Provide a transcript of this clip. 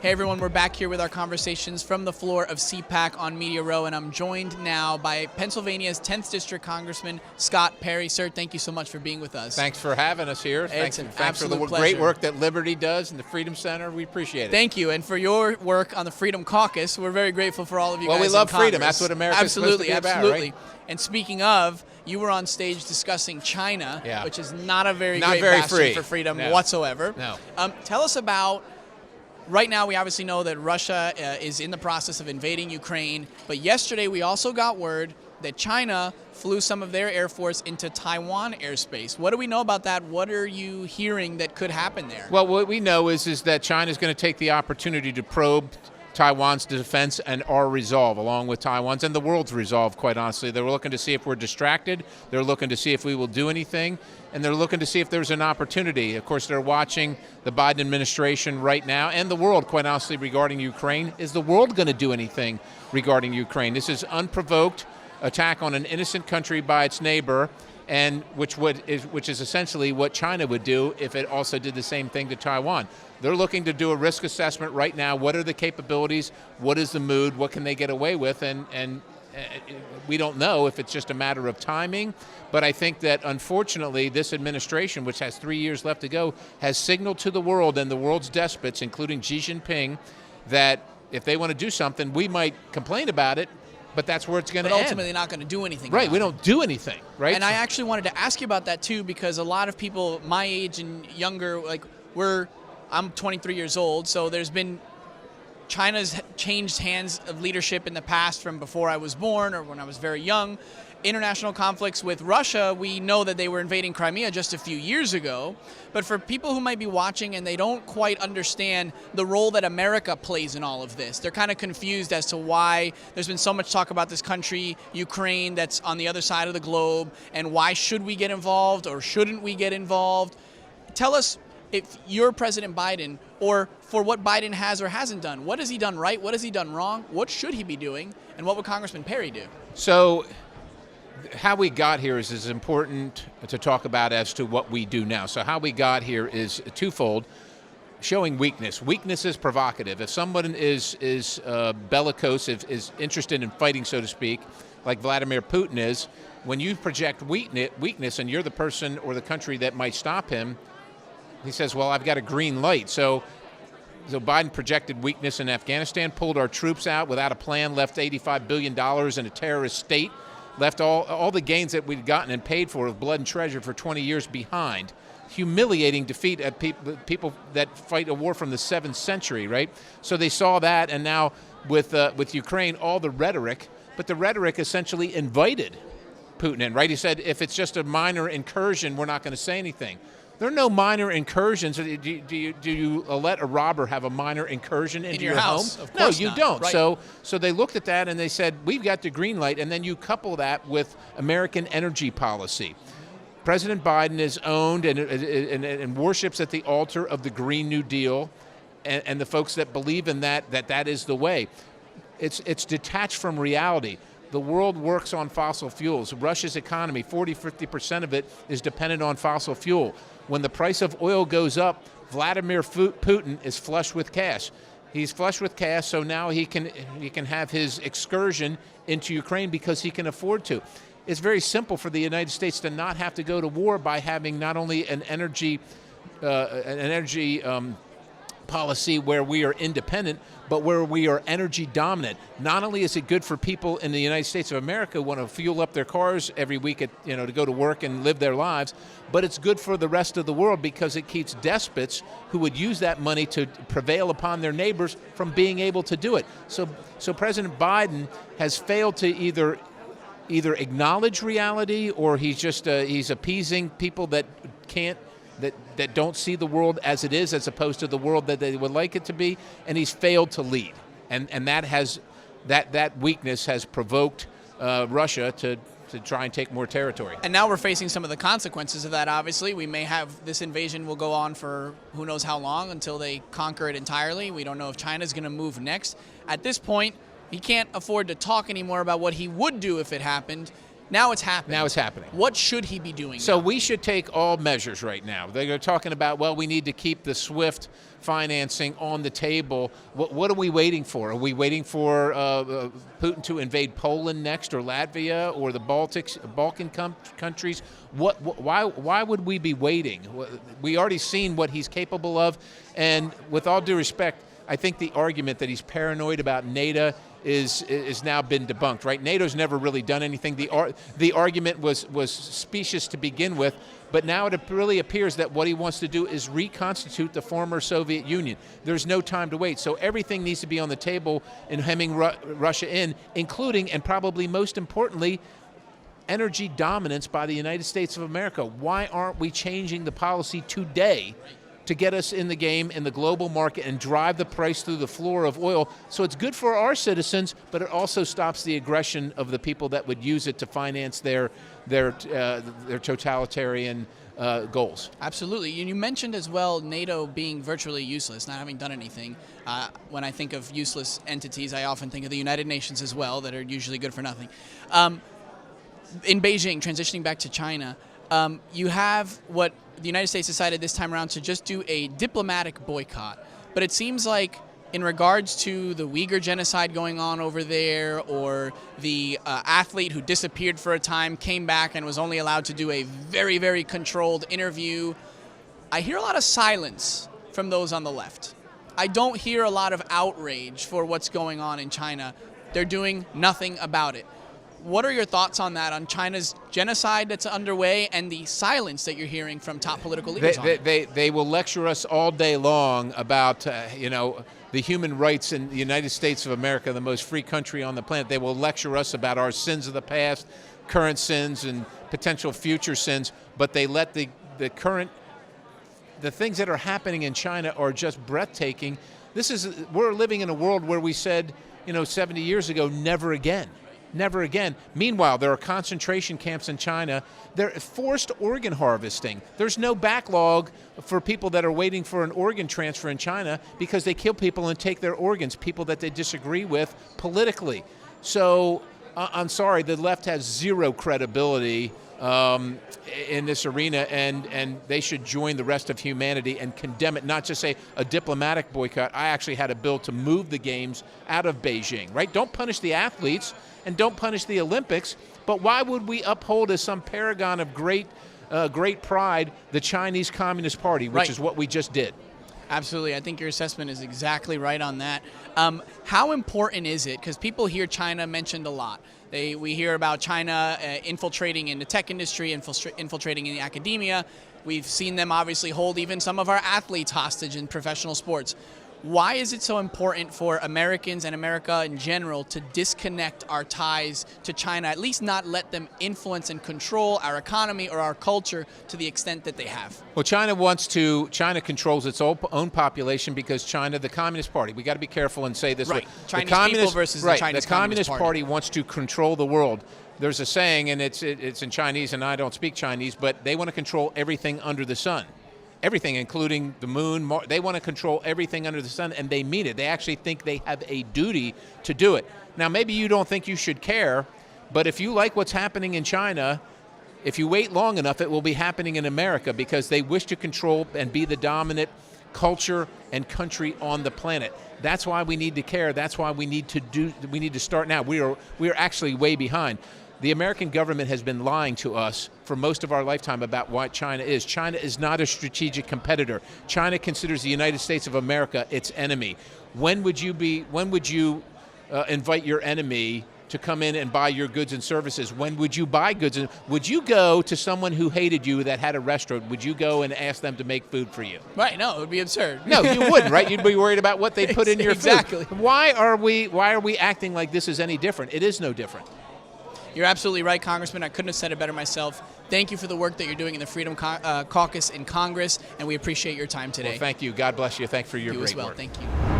Hey everyone, we're back here with our conversations from the floor of CPAC on Media Row, and I'm joined now by Pennsylvania's 10th District Congressman Scott Perry. Sir, thank you so much for being with us. Thanks for having us here. It's an Thanks for the absolute great pleasure. work that Liberty does and the Freedom Center. We appreciate it. Thank you, and for your work on the Freedom Caucus. We're very grateful for all of you guys. Well, we love in freedom. Congress. That's what America's supposed to be about, Absolutely. right? And speaking of, you were on stage discussing China, Yeah. which is not a very Not great very bastion free. for freedom No. whatsoever. No. Tell us about. Right now, we obviously know that Russia is in the process of invading Ukraine, but yesterday we also got word that China flew some of their Air Force into Taiwan airspace. What do we know about that? What are you hearing that could happen there? Well, what we know is that China is going to take the opportunity to probe Taiwan's defense and our resolve, along with Taiwan's and the world's resolve, quite honestly. They're looking to see if we're distracted. They're looking to see if we will do anything. And they're looking to see if there's an opportunity. Of course, they're watching the Biden administration right now and the world, quite honestly, regarding Ukraine. Is the world going to do anything regarding Ukraine? This is unprovoked attack on an innocent country by its neighbor, and which is essentially what China would do if it also did the same thing to Taiwan. They're looking to do a risk assessment right now. What are the capabilities? What is the mood? What can they get away with? And we don't know if it's just a matter of timing, but I think that unfortunately this administration, which has 3 years left to go, has signaled to the world and the world's despots, including Xi Jinping, that if they want to do something, we might complain about it, but that's where it's going to end. But ultimately not going to do anything. Right, about we it. don't do anything, right? And I actually wanted to ask you about that too, because a lot of people my age and younger, I'm 23 years old, so there's been China's changed hands of leadership in the past from before I was born or when I was very young. International conflicts with Russia, we know that they were invading Crimea just a few years ago. But for people who might be watching and they don't quite understand the role that America plays in all of this, they're kind of confused as to why there's been so much talk about this country, Ukraine, that's on the other side of the globe, and why should we get involved or shouldn't we get involved? Tell us, if you're President Biden, or for what Biden has or hasn't done, what has he done right? What has he done wrong? What should he be doing? And what would Congressman Perry do? So how we got here is as important to talk about as to what we do now. So how we got here is twofold. Showing weakness. Weakness is provocative. If someone is bellicose, is interested in fighting, so to speak, like Vladimir Putin is, when you project weakness and you're the person or the country that might stop him, he says, well, I've got a green light. So Biden projected weakness in Afghanistan, pulled our troops out without a plan, left $85 billion in a terrorist state, left all the gains that we'd gotten and paid for with blood and treasure for 20 years behind. Humiliating defeat at people that fight a war from the 7th century, right? So they saw that, and now with Ukraine, all the rhetoric, but the rhetoric essentially invited Putin in, right? He said, if it's just a minor incursion, we're not going to say anything. There are no minor incursions. Do you let a robber have a minor incursion into your house? home? Of course no, you not. don't. Right. So they looked at that and they said, we've got the green light, and then you couple that with American energy policy. President Biden is owned and worships at the altar of the Green New Deal, and the folks that believe in that is the way. It's detached from reality. The world works on fossil fuels. Russia's economy, 40-50% of it is dependent on fossil fuel. When the price of oil goes up, Vladimir Putin is flush with cash. He's flush with cash, so now he can have his excursion into Ukraine because he can afford to. It's very simple for the United States to not have to go to war by having not only an energy policy where we are independent, but where we are energy dominant. Not only is it good for people in the United States of America who want to fuel up their cars every week to go to work and live their lives, but it's good for the rest of the world because it keeps despots who would use that money to prevail upon their neighbors from being able to do it. So President Biden has failed to either acknowledge reality, or he's appeasing people that don't see the world as it is, as opposed to the world that they would like it to be, and he's failed to lead, and that weakness has provoked Russia to try and take more territory. And now we're facing some of the consequences of that. Obviously, we may have this invasion will go on for who knows how long until they conquer it entirely. We don't know if China's going to move next. At this point, he can't afford to talk anymore about what he would do if it happened. Now it's happening. Now it's happening. What should he be doing So now? we should take all measures right now. They're talking about, well, we need to keep the SWIFT financing on the table. What are we waiting for? Are we waiting for Putin to invade Poland next, or Latvia, or the Balkan countries? Why would we be waiting? We already seen what he's capable of, and with all due respect, I think the argument that he's paranoid about NATO is now been debunked. Right? NATO's never really done anything. The argument was specious to begin with, but now it really appears that what he wants to do is reconstitute the former Soviet Union. There's no time to wait. So everything needs to be on the table in hemming Russia in, including, and probably most importantly, energy dominance by the United States of America. Why aren't we changing the policy today to get us in the game in the global market and drive the price through the floor of oil? So it's good for our citizens, but it also stops the aggression of the people that would use it to finance their totalitarian goals. Absolutely. You mentioned as well NATO being virtually useless, not having done anything. When I think of useless entities, I often think of the United Nations as well, that are usually good for nothing. In Beijing, transitioning back to China, you have what the United States decided this time around to just do a diplomatic boycott. But it seems like in regards to the Uyghur genocide going on over there, or the athlete who disappeared for a time, came back and was only allowed to do a very, very controlled interview, I hear a lot of silence from those on the left. I don't hear a lot of outrage for what's going on in China. They're doing nothing about it. What are your thoughts on that, on China's genocide that's underway and the silence that you're hearing from top political leaders on it? They will lecture us all day long about, the human rights in the United States of America, the most free country on the planet. They will lecture us about our sins of the past, current sins, and potential future sins, but they let the things that are happening in China are just breathtaking. We're living in a world where we said, 70 years ago, never again. Never again. Meanwhile, there are concentration camps in China. They're forced organ harvesting. There's no backlog for people that are waiting for an organ transfer in China because they kill people and take their organs, people that they disagree with politically. So I'm sorry, the left has zero credibility in this arena, and they should join the rest of humanity and condemn it, not just say a diplomatic boycott. I actually had a bill to move the games out of Beijing, right? Don't punish the athletes and don't punish the Olympics, but why would we uphold as some paragon of great pride the Chinese Communist Party, which is what we just did? Absolutely. I think your assessment is exactly right on that. How important is it? Because people hear China mentioned a lot. We hear about China infiltrating in the tech industry, infiltrating in the academia. We've seen them obviously hold even some of our athletes hostage in professional sports. Why is it so important for Americans and America in general to disconnect our ties to China, at least not let them influence and control our economy or our culture to the extent that they have? Well, China controls its own population because China, the Communist Party, we got to be careful and say this. Right. Chinese people versus the Chinese Communist Party. Party wants to control the world. There's a saying, and it's in Chinese, and I don't speak Chinese, but they want to control everything under the sun. Everything, including the moon. They want to control everything under the sun, and they mean it. They actually think they have a duty to do it. Now, maybe you don't think you should care, but if you like what's happening in China, if you wait long enough, it will be happening in America because they wish to control and be the dominant culture and country on the planet. That's why we need to care. That's why we need to start now. We are actually way behind. The American government has been lying to us for most of our lifetime about what China is. China is not a strategic competitor. China considers the United States of America its enemy. When would you invite your enemy to come in and buy your goods and services? When would you buy goods? Would you go to someone who hated you that had a restaurant? Would you go and ask them to make food for you? Right. No, it would be absurd. No, you wouldn't, right? You'd be worried about what they put in your food. Exactly. Why are we acting like this is any different? It is no different. You're absolutely right, Congressman. I couldn't have said it better myself. Thank you for the work that you're doing in the Freedom Caucus in Congress, and we appreciate your time today. Well, thank you. God bless you. Thank you for your great work. You as well. Thank you.